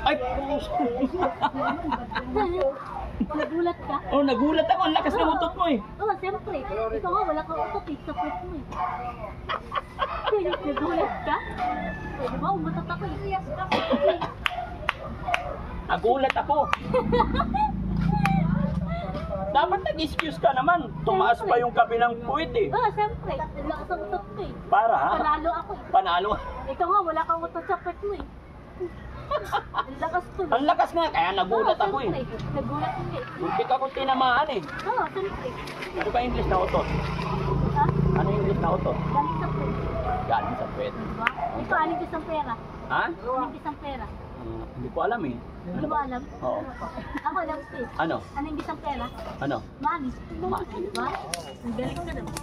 Ay! Nagulat ka? Oh, nagulat ako. Ang lakas ng utot mo eh. Oo, siyempre. Ikaw nga, wala kang utot eh. Sapot mo eh. Nagulat ka? Pwede ba? Umutot ako eh. Nagulat ako. Dapat nag-excuse ka naman. Tumaas pa yung kabilang puwit eh. Oo, siyempre. Lakas ang utot ko eh. Para ha? Panalo ako eh. Panalo. Ikaw nga, wala kang utot sa pet mo eh. Ang lakas ko eh. Ang lakas nga, kaya nagulat ako eh. Siyempre. Nagulat ko eh. Hindi ka ko tinamaan eh. Oo, siyempre. Ano ba English na utot? Ha? Ano English na utot? Galing sa pet. Galing sa puwit. Diba? Ikaw, anong isang pera? Ha? Anong isang pera? Hindi ko alam eh. Hindi mo alam? Oo. Ako alam ko eh. Ano? Anong isang pera? Ano? Money. Money. Diba? Ang galing ka naman.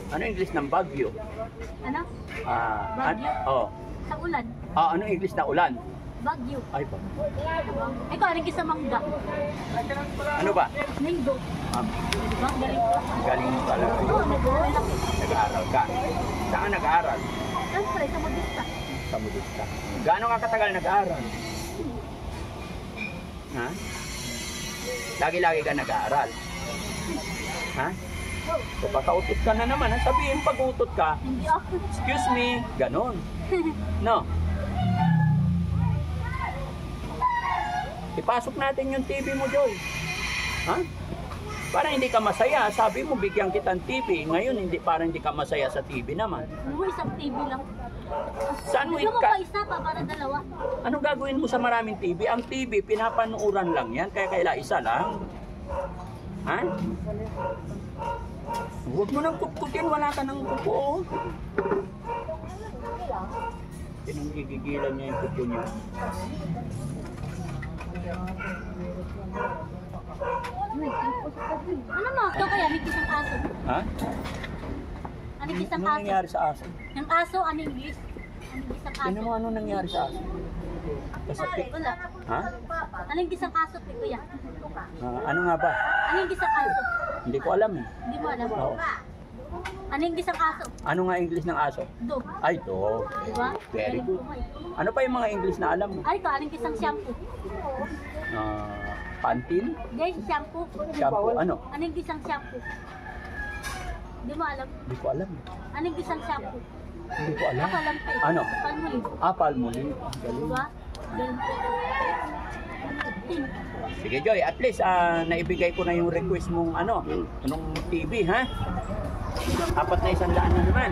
Ano English ng bagyo? Ano? Bagyo? Oo. Sa ulan. Ano English na ulan? Bagyo. Ay ba? Ikaw, anong isang mangga? Ano ba? Linggo. Diba? Ang galing ko. Galing mo talaga. Oo, nag-aaral ako. Nag-aaral ka. Saan nag-aaral? Siyempre, sa modista. Sa Modista. Gaano ka katagal nag-aaral? Ha? Lagi-lagi ka nag-aaral? Ha? So, pagka-utot ka na naman, ha? Sabihin pag-utot ka, Hindi ako. excuse me, ganon. No? Ipasok natin yung TV mo, Joy. Ha? Para hindi ka masaya. Sabi mo, bigyan kitang TV. Ngayon, parang hindi ka masaya sa TV naman. Ano, isang TV lang. Saan mo Bigyan mo ka? pa isa pa para dalawa. Anong gagawin mo sa maraming TV? Ang TV, pinapanuuran lang yan. Kaya kaila isa lang. Ha? Huwag mo nang kupkutin. Wala ka nang kupo. Pinanggigigilan niya yung kupo niya. Ano mo? Ito kaya, anong isang aso? Ha? Anong isang Anong aso? nangyari sa aso? Yung aso, anong English? Anong isang aso? Tignan mo anong nangyari sa aso. Kasapit. Wala. Ha? Anong isang aso, kuya? Ano nga ba? Anong isang aso? Hindi ko alam eh. Hindi mo alam. Oo. Anong isang aso? Ano nga English ng aso? Dog. Ay, dog. Diba? Very good. Ano pa yung mga English na alam mo? Ay, ito, anong isang shampoo? Pantin? Hindi, shampoo. Shampoo? Ano? Anong isang shampoo? Hindi mo alam. Hindi ko alam. Anong isang shampoo? Hindi ko alam. Ako alam ko eh. Ano? Palmolive. Palmolive. Galing. Diba? Ganun po. Sige Joy, at least naibigay ko na yung request mong anong TV, ha? 400 na naman.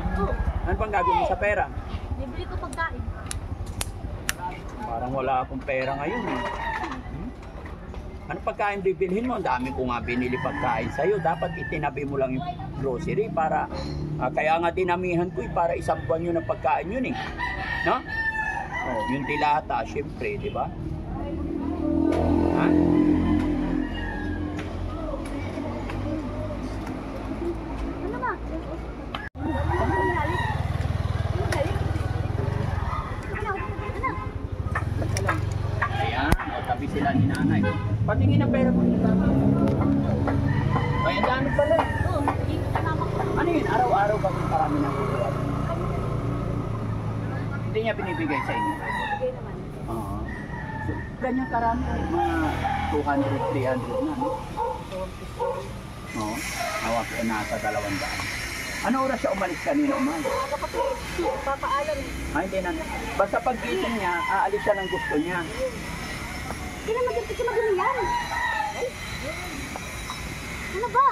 Ano pang gagawin mo sa pera? Bibili ko pagkain. Parang wala akong pera ngayon eh. Ano pagkain bibilhin mo? Ang dami ko nga binili pagkain sa'yo. Dapat itinabi mo lang yung grocery para kaya nga dinamihan ko para isang buwan yun ang pagkain yun eh. No? Oh, yung dilata, syempre, di ba? Ha? Ano ba? Ayan, tabi sila ni nanay. Patingin ang pera mo. Ay, ang dami pala eh. Oo, kasama ko. Ano yun? Araw-araw ba kung karami ng kukuha? Hindi niya binibigay sa inyo? Bigay naman. Oo. So, ganyan karami. Mga 200, 300 na, no? Oo. Hawak ko nasa 200. Ano oras siya umalis kanina umalis? Papaalam. Ay, hindi na. Basta pag-gising niya, aalis siya ng gusto niya. Hindi na magiging madali yan. Ano ba?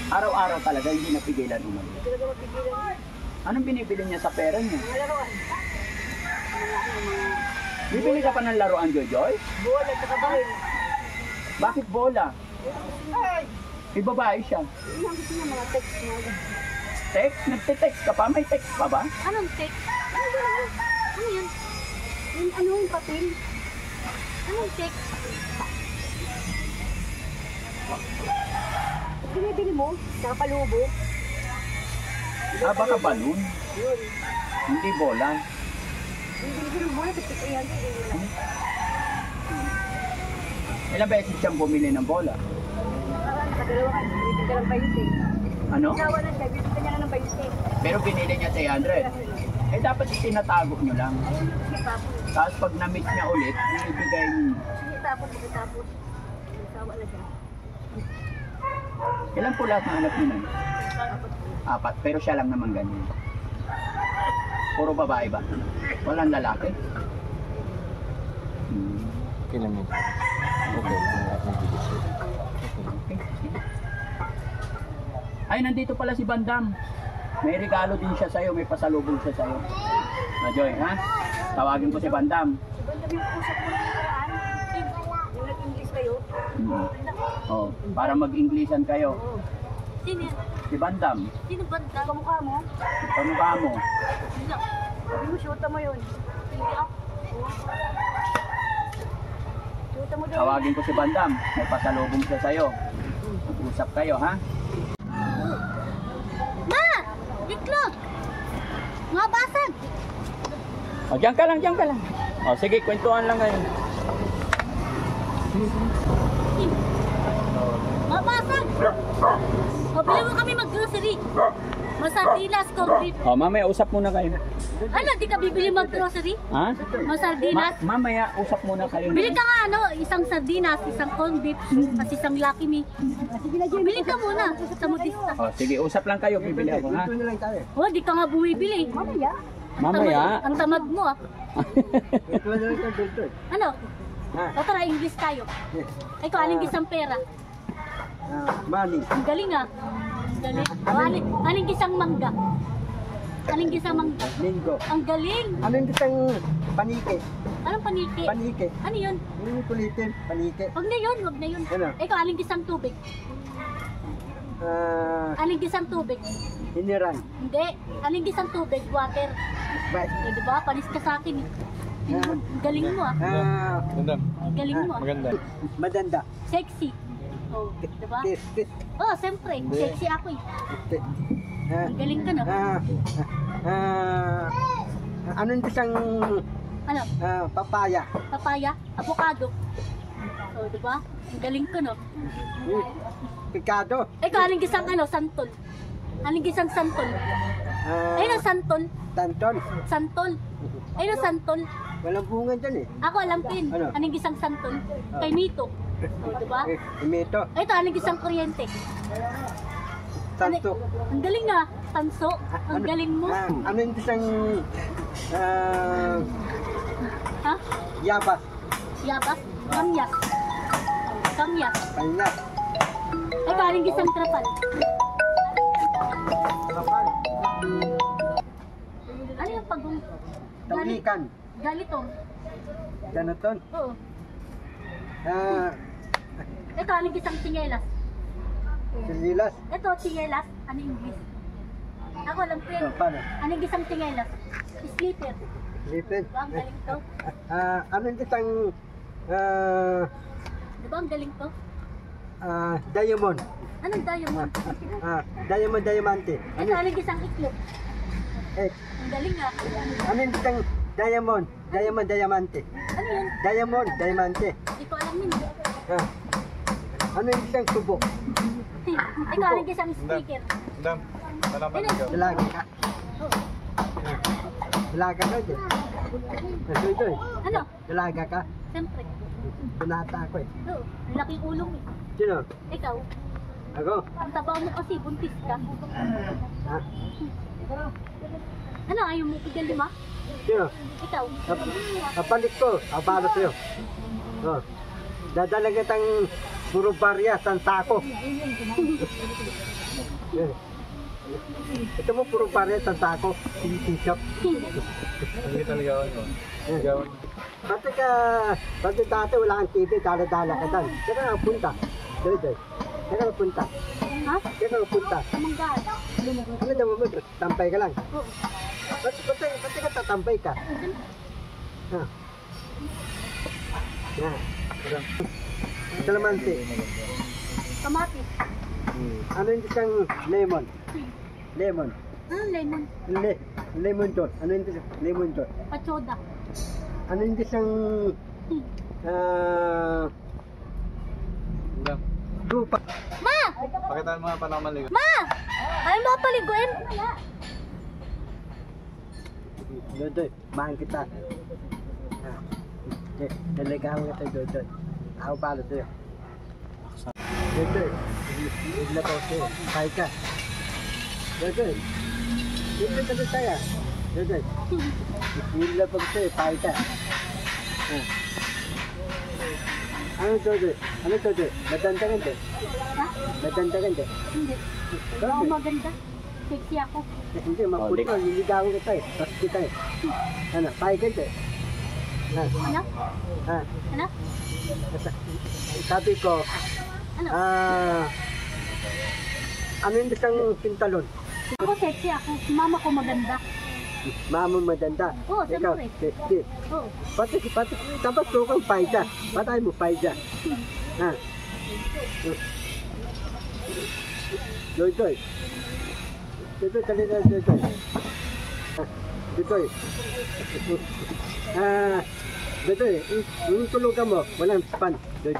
Araw-araw talaga, hindi napigilan umalis. Hindi talaga mapigilan. Anong binibili niya sa pera niya? Mga laruan. Bibili ka pa ng laruan, Jojoy? Bola at saka bahil. Bakit bola? Ay! May babae siya. Yung gusto niya mga text mga. Text? Nagte-text ka pa? May text pa ba? Anong text? Ano yun? Ano yun? Ano yung papel? Anong text? Binibili mo? Sa palubo? Baka balloon. Yun. Hindi bola. Binibili mo na kasi yan. Ilang beses siyang bumili ng bola? Nakadalawa ka. ng 20. Ano? Ginawa na siya, bibigyan niya na ng 20. Pero binili niya 300. Eh dapat itinatago nyo lang. Ayun, sige tapos. Tapos pag na-meet niya ulit, binibigay niyo. Sige tapos. Nagsawa na siya. Ilan po lahat ng anak niyo na? Tapos. 4. Pero siya lang naman ganyan. Puro babae ba? Walang lalaki? Okay lang yun. Okay lang. Okay. Ay, nandito pala si Bandam. May regalo din siya sa'yo, may pasalubong siya sa'yo. Joy, ha? Tawagin ko si Bandam. Ibang gabi yung usap mo ng karaan. Yung nag-English kayo. Oh, para mag-Inglesan kayo. Sino yan? Si Bandam, Sino ba? Kamukha mo? pamukha mo. Sino? Sabi mo, shoota mo yun. Hindi ako. Shoota mo daw. Tawagin ko si Bandam, may pasalubong siya sa'yo. Mag-usap kayo, ha? Ma! Iklog! Mga basag! O, diyan ka lang. O, sige, kwentuhan lang ngayon. Mga basag! O, bili mo kami mag-grocery. Masardinas, cold beef. O, mamaya usap muna kayo. Ano, di ka bibili mag-grocery? Ha? Masardinas? Mamaya usap muna kayo. Bili ka nga ano, isang sardinas, isang corned beef, at isang Lucky Me. Bili ka muna sa modista. O, sige, usap lang kayo, bibili ako, ha? Oh, di ka nga bumibili. Mamaya. Ang tamad mo ah. Ano? O tara, English tayo. Ikaw, aling gisang pera. Money. Ang galing ah. Ang galing. O, aling gisang mangga. Aling gisang mangga. Linggo. Ang galing. Ano yung isang panike? Anong paniki? Panike. Ano yun? Yung kulitin, panike. Wag na yun, wag na yun. Ano? Ikaw, aling gisang tubig. Aling gisang tubig. Hiniran. Hindi. Aling gisang tubig, water. Bye. Eh, di ba? Panis ka sa akin eh. Ang galing mo ah. Maganda. Ang galing mo ah. Maganda. Madanda. Sexy. Oh, di ba? Tis. Oh, siyempre. Sexy ako eh. Ang galing ka no? Ano yung isang Ano? papaya? Papaya? Avocado? Oh, di ba? Ang galing ka no? Picado. Ikaw, aling gisang ano? Santol. Aling gisang santol. Ayun ang santol. Tanton. Santol. Ayun ang santol. Walang bunga dyan eh. Ako alam ko yun. Ano? Aling gisang santol. Kay Mito. Oh, di ba? Imito. Ito, aling gisang kuryente. Tanto. Ang galing ah. Tanso. Ang galing mo. Ano yung isang Ha? yabas? Yabas? Kamyas. Kamyas. Panyas. Ay, kaling gisang trapal. Kapal. Ano yung pagong... Taulikan. Galitong. Ganaton. Oo. Ay, kaling gisang tingelas. Sililas. Ito, tingelas. Ano yung English? Ako alam ko yun. Paano? Ano yung gisang tingelas? Sleeper. Lipid. Diba ang galing to? Ano yung isang Diba ang galing to? diamond? Anong diamond? Diamond, diamante. Ito, ano yung gisang iklog? Eh, Ang galing ah. ano yung isang diamond? Diamond, diamante. Ano yun? Diamond, diamante. Hindi ko alam yun. Ano yung isang tubo? Ikaw, ano yung gisang speaker? Madam, Ano yun? dalaga ka. Oo. Dalaga ka dyan. Nasudoy. Ano? Dalaga ka. Siyempre. Pinata ako eh. Oo. Ang laking ulong eh. Sino? Ikaw, Ako? ang taba mo kasi, buntis ka. Ha? Ano, ayaw mo tigil 5? Sino? Ikaw. Kapalit ko. Abalo sa'yo. Oh. Dadala kitang puro barya, santako. Ito mo puro barya, santako. T-shirt. Hindi talaga ako. Pati dati wala kang TV, dala-dala ka dyan. Saka nga punta. Dali. Saka nga punta. Ha? Saka nga punta. Amanggaan. Ano daw mo? Tampay ka lang. Oo. Pati ka tatampay ka. Ha? Ha? Kalamansi. Kamatis. Ano yung isang lemon? Lemon. Anong lemon? Lemon juice. Ano yung isang lemon juice? Pachoda. Ano yung isang lupa? Ma! Pakita mo nga paano maligo. Ma! Ayaw mo kapaliguin? Dodoy, mahal kita. Naligawan kita, Dodoy. Ako pala sa'yo. Dodoy, bigla ko sa'yo. Kaya ka. Dodoy, bigla ka sa'yo. Dodoy, bigla ko sa'yo. Kaya ka. Ano Dodoy? Ano Dodoy? Maganda ka hindi? Ha? Maganda ka hindi? Hindi. Ako maganda. Sexy ako. Hindi, maputo. Niligawan kita eh. Tapos kita eh. Ano, kaya ka hindi? Ano? Ha? Ano? Sabi ko, Ano? ano yung isang pintalon? Ako sexy ako. Si mama ko maganda. Mama maganda. Oo, Ikaw, siyempre. sexy. Oo. Pati, tapos tukang paida. Patay mo paida. Ha? Doy. Doy, dali na, Doy. Doy. Doy, yung tulugan mo, walang span. Doy.